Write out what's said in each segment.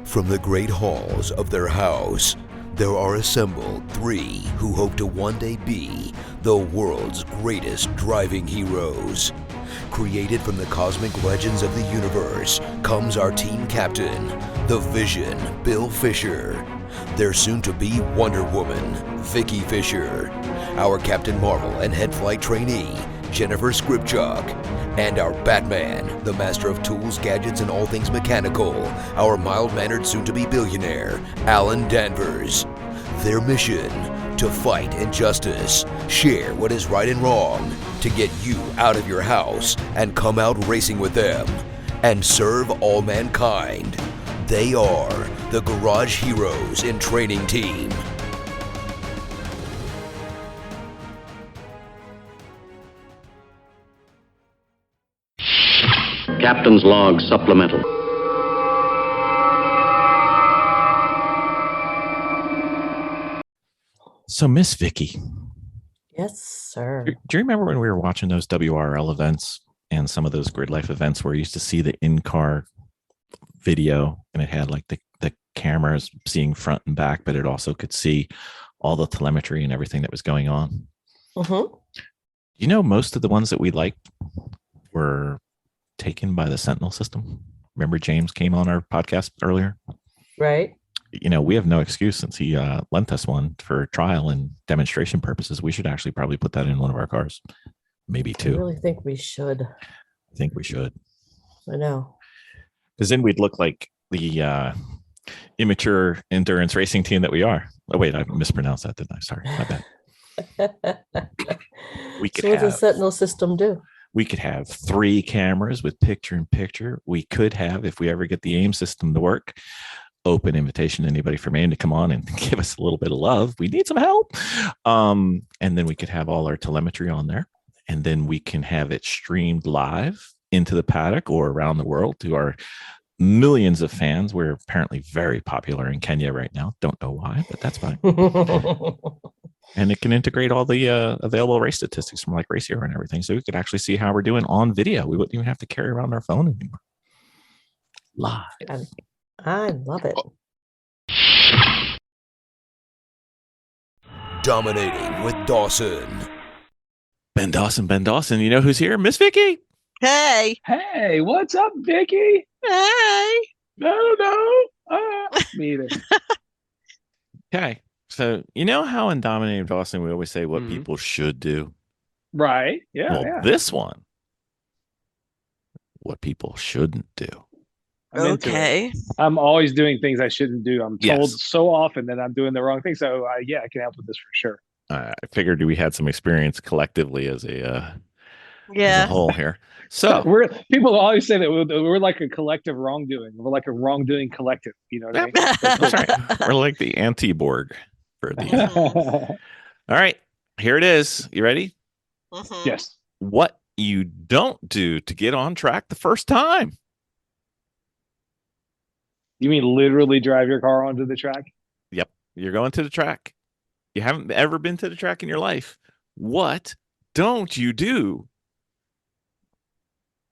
From the great halls of their house, there are assembled three who hope to one day be the world's greatest driving heroes. Created from the cosmic legends of the universe comes our team captain, the Vision, Bill Fisher. Their soon-to-be Wonder Woman, Vicki Fisher. Our Captain Marvel and head flight trainee, Jennifer Skripchuk. And our Batman, the master of tools, gadgets, and all things mechanical, our mild-mannered soon-to-be billionaire, Alan Danvers. Their mission, to fight injustice, share what is right and wrong, to get you out of your house and come out racing with them, and serve all mankind. They are the Garage Heroes in Training Team. Captain's Log Supplemental. So, Miss Vicki. Yes, sir. Do you remember when we were watching those WRL events and some of those Grid Life events where you used to see the in-car video and it had like the cameras seeing front and back, but it also could see all the telemetry and everything that was going on? Mm-hmm. You know, most of the ones that we liked were taken by the Sentinel system. Remember James came on our podcast earlier? Right. You know, we have no excuse since he lent us one for trial and demonstration purposes. We should actually probably put that in one of our cars. Maybe two. I really think we should. I think we should. I know. Because then we'd look like the immature endurance racing team that we are. Oh, wait, I mispronounced that, didn't I? Sorry, my bad. We could So what does the have, Sentinel system do? we could have 3 cameras with picture-in-picture. We could have, if we ever get the AIM system to work, open invitation to anybody from AIM to come on and give us a little bit of love. We need some help. And then we could have all our telemetry on there. And then we can have it streamed live into the paddock or around the world to our millions of fans. We're apparently very popular in Kenya right now. Don't know why, but that's fine. And it can integrate all the available race statistics from like Race Hero and everything. So we could actually see how we're doing on video. We wouldn't even have to carry around our phone anymore. Live. I love it. Dominating with Dawson. Ben Dawson. You know who's here? Miss Vicki. Hey. Hey, what's up, Vicki? Hey. No. Me either. Okay. So you know how in Dominating with Dawson we always say what people should do? Right. Yeah. Well, yeah. this one, what people shouldn't do. I'm into it. Okay. I'm always doing things I shouldn't do. I'm told Yes. so often that I'm doing the wrong thing. So yeah, I can help with this for sure. I figured we had some experience collectively as a Yeah. whole here. So People always say that we're like a collective wrongdoing. We're like a wrongdoing collective. You know what I mean? that's right. We're like the anti-Borg for the. All right, here it is. You ready? Mhm. Yes. What you don't do to get on track the first time. You mean literally drive your car onto the track? Yep, you're going to the track. You haven't ever been to the track in your life. What don't you do?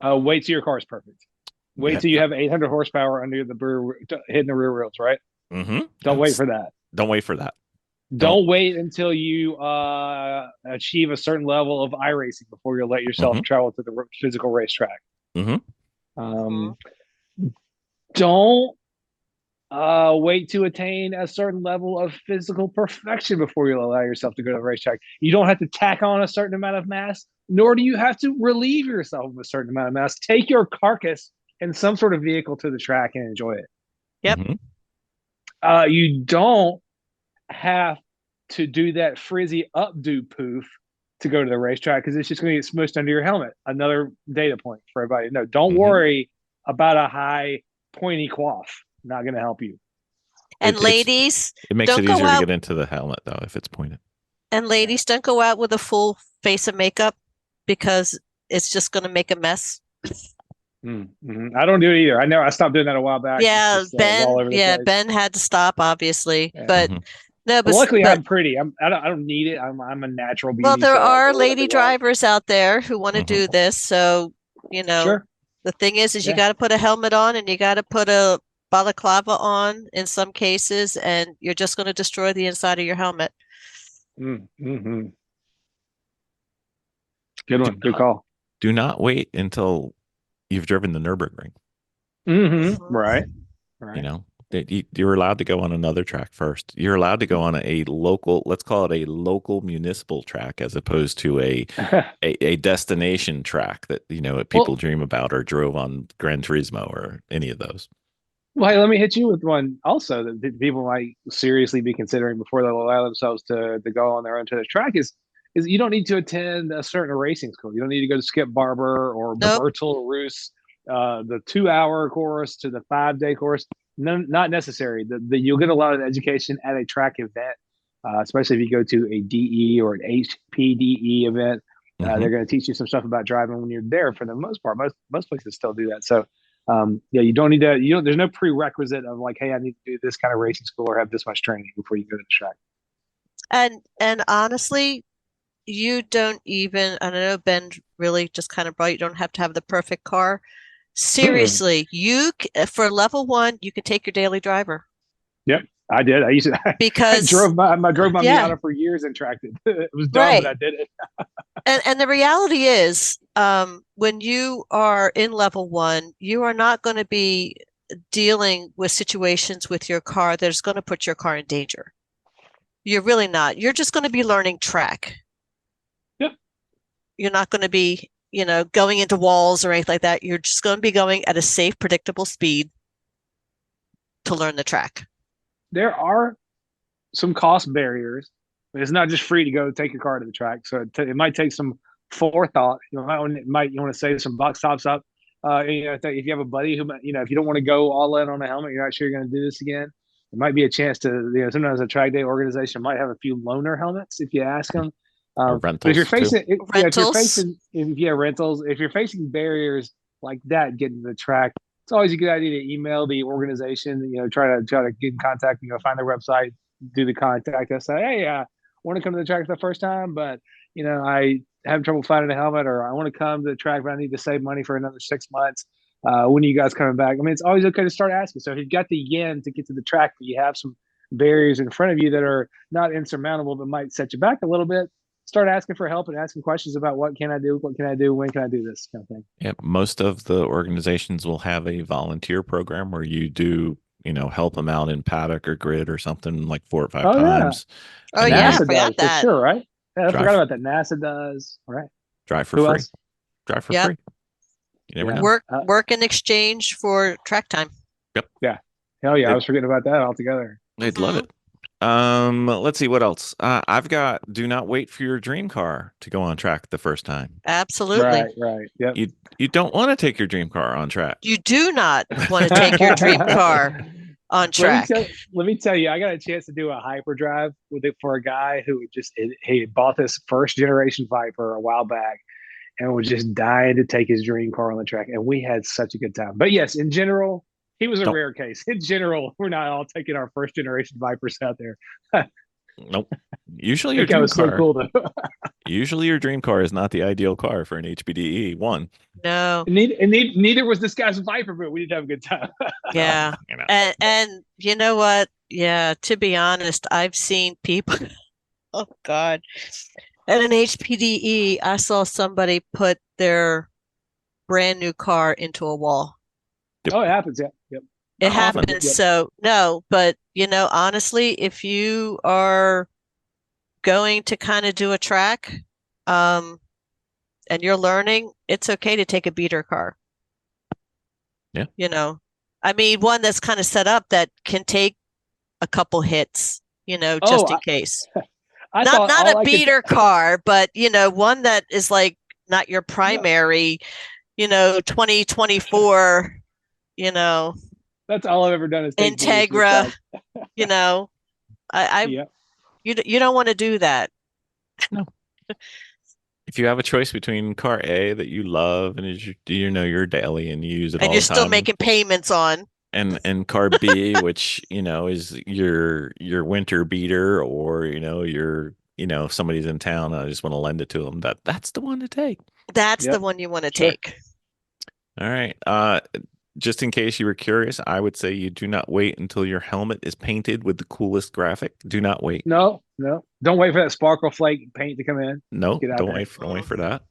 Wait till your car is perfect. Wait Yeah. till you have 800 horsepower under the hitting the rear wheels, right? Mm-hmm. Don't wait for that. Don't wait for that. Don't wait until you achieve a certain level of iRacing before you let yourself travel to the physical racetrack. Mhm. Don't wait to attain a certain level of physical perfection before you allow yourself to go to the racetrack. You don't have to tack on a certain amount of mass, nor do you have to relieve yourself of a certain amount of mass. Take your carcass in some sort of vehicle to the track and enjoy it. Yep. Mhm. You don't have to do that frizzy updo poof to go to the racetrack because it's just going to get smushed under your helmet. Another data point for everybody. No, don't worry about a high pointy quaff. Not going to help you. And ladies, It makes don't it go easier to out- get into the helmet though if it's pointed. don't go out with a full face of makeup because it's just going to make a mess. I don't do it either. I stopped doing that a while back. Yeah, It's just, all over the place. Ben had to stop obviously, Yeah. but no, but Well, luckily, but- I'm pretty. I don't need it. I'm a natural beauty. well, there so are I do lady whatever I want. drivers out there who want to do this. So, you know, Sure. the thing is you Yeah. got to put a helmet on and you got to put a balaclava on in some cases, and you're just going to destroy the inside of your helmet. Mm-hmm. Good one. Good call. Do not wait until you've driven the Nürburgring. Mm-hmm. Right. You know, that you're allowed to go on another track first. You're allowed to go on a local, let's call it a local municipal track, as opposed to a destination track that, you know, people dream about or drove on Gran Turismo or any of those. Well, hey, let me hit you with one also that people might seriously be considering before they allow themselves to go on their own to the track is you don't need to attend a certain racing school. You don't need to go to Skip Barber or Nope. Bertel Roos, the 2-hour course to the 5-day course. No, not necessary. You'll get a lot of education at a track event, especially if you go to a DE or an HPDE event. They're going to teach you some stuff about driving when you're there. For the most part, most places still do that. So, you don't need to. There's no prerequisite of like, hey, I need to do this kind of racing school or have this much training before you go to the track. And honestly, you don't even. I know Ben really just kind of brought. You don't have to have the perfect car. Seriously, for level 1, you can take your daily driver. Yep, I did. I used to because I drove my Miata for years and tracked it. It was dumb, right. but I did it. And the reality is, when you are in level 1, you are not going to be dealing with situations with your car that's going to put your car in danger. You're really not. You're just going to be learning track. Yep. You're not going to be, going into walls or anything like that. You're just going to be going at a safe, predictable speed to learn the track. There are some cost barriers. It's not just free to go take your car to the track. So it might take some forethought. You want to save some bucks, tops up. If you have a buddy who, if you don't want to go all in on a helmet, you're not sure you're going to do this again. It might be a chance to, sometimes a track day organization might have a few loaner helmets if you ask them. Rentals, but if you're facing, rentals, if you're facing barriers like that, getting to the track, it's always a good idea to email the organization. Try to get in contact. Find their website, do the contact us. Say, hey, I want to come to the track for the first time, but I have trouble finding a helmet, or I want to come to the track, but I need to save money for another 6 months. When are you guys coming back? I mean, it's always okay to start asking. So if you've got the yen to get to the track, but you have some barriers in front of you that are not insurmountable, but might set you back a little bit, start asking for help and asking questions about what can I do, when can I do this kind of thing. Yeah, most of the organizations will have a volunteer program where you do, help them out in paddock or grid or something like 4 or 5 times. Yeah. Oh yeah, I forgot that. For sure, right? Yeah, I forgot about that. NASA does, right? Drive for free. Drive for free. You never know. Work in exchange for track time. Yep. Yeah. Hell yeah, I was forgetting about that altogether. They'd love it. Let's see what else. I've got do not wait for your dream car to go on track the first time. Absolutely. Right. Yep. You don't want to take your dream car on track. You do not want to take your dream car on track. Let me tell you, I got a chance to do a hyperdrive with it for a guy who he bought this first generation Viper a while back and was just dying to take his dream car on the track, and we had such a good time. But yes, in general, he was a rare case. In general, we're not all taking our first generation Vipers out there. Nope. Usually your dream car. So cool, though. Usually your dream car is not the ideal car for an HPDE one. No. Neither was this guy's Viper, but we did have a good time. Yeah. And you know what? Yeah, to be honest, I've seen people oh God. At an HPDE, I saw somebody put their brand new car into a wall. Oh, it happens, yeah. Yep. It happens. Yep. So no, but honestly, if you are going to kind of do a track, and you're learning, it's okay to take a beater car. Yeah. I mean, one that's kind of set up that can take a couple hits, just in case. Not a beater car, but one that is like not your primary, 2024, That's all I've ever done is Integra, you don't want to do that. No. If you have a choice between car A that you love and is your daily and you use it all the time, and you're still making payments on, and car B, which is your winter beater, or your if somebody's in town, I just want to lend it to them. That's the one to take. That's the one you want to take. All right. just in case you were curious, I would say you do not wait until your helmet is painted with the coolest graphic. Do not wait. No, no. Don't wait for that sparkle flake paint to come in. No, Get out don't there. wait for that.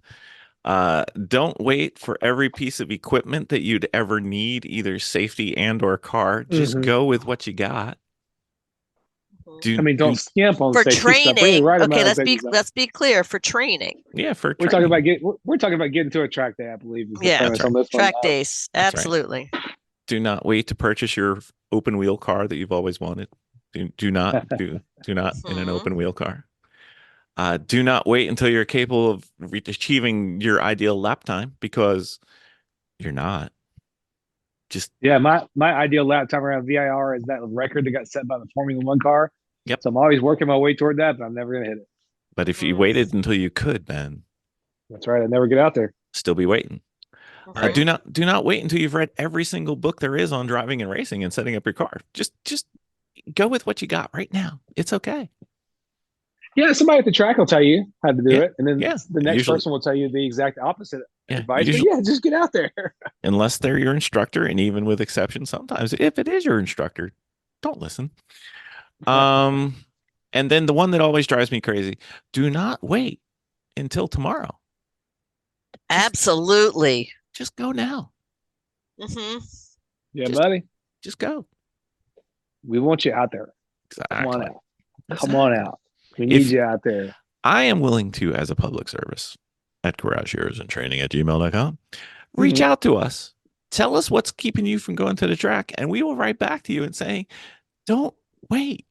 Don't wait for every piece of equipment that you'd ever need, either safety and or car. Just Mhm. go with what you got. I mean, don't skimp on For safety stuff. Bring the training. right Okay, amount of safety stuff. let's be clear. For training. Yeah, for We're training. talking about getting to a track day, I believe. Is the Yeah, premise on this one. track days. That's right. Absolutely. Do not wait to purchase your open wheel car that you've always wanted. Do not in an open wheel car. Do not wait until you're capable of achieving your ideal lap time, because you're not. Just Yeah, my ideal lap time around VIR is that record that got set by the Formula One car. Yep. So I'm always working my way toward that, but I'm never gonna hit it. but if you waited until you could, then That's right. I never get out there. still be waiting. Okay. Do not wait until you've read every single book there is on driving and racing and setting up your car. Just go with what you got right now. It's okay. Yeah, somebody at the track will tell you how to do Yeah, it, and then yeah. the next Usually- person will tell you the exact opposite Yeah, advice. usually- But yeah, just get out there. Unless they're your instructor, and even with exceptions, sometimes if it is your instructor, don't listen. And then the one that always drives me crazy: do not wait until tomorrow. Absolutely. Just go now. Hmm. Yeah, Just- buddy. Just go. We want you out there. Come on Exactly. out. Come on out. We need If- you out there. I am willing to, as a public service, at garageheroesandtraining@gmail.com, reach out to us. Tell us what's keeping you from going to the track, and we will write back to you and say, don't wait.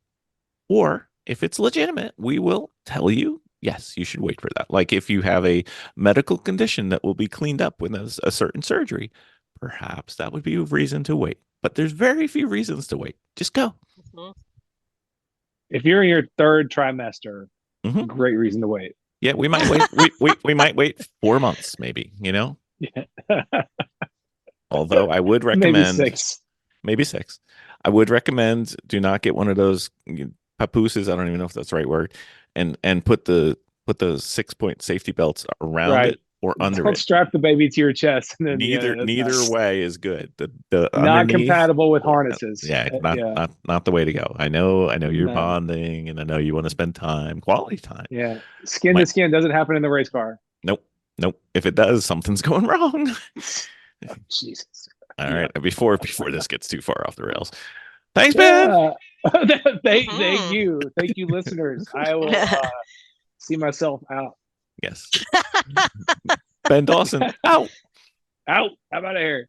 Or if it's legitimate, we will tell you, yes, you should wait for that. Like if you have a medical condition that will be cleaned up with a certain surgery, perhaps that would be a reason to wait. But there's very few reasons to wait. Just go. If you're in your third trimester, Mhm. great reason to wait. Yeah, we might wait. we might wait 4 months, maybe. Yeah. Although I would Maybe recommend 6. maybe 6. I would recommend do not get one of those papooses. I don't even know if that's the right word, and put the 6-point safety belts around Right. it or under Don't it. strap the baby to your chest. And then, Neither way is good. The not underneath- compatible with harnesses. Yeah, yeah. not the way to go. I know you're No. bonding, and I know you want to spend quality time. Yeah. Skin to skin doesn't happen in the race car. Nope. If it does, something's going wrong. Oh, Jesus. All right. Before this gets too far off the rails. Thanks, Ben. Yeah. Thank you. Thank you, listeners. I will see myself out. Yes. Ben Dawson out. Out. How about here?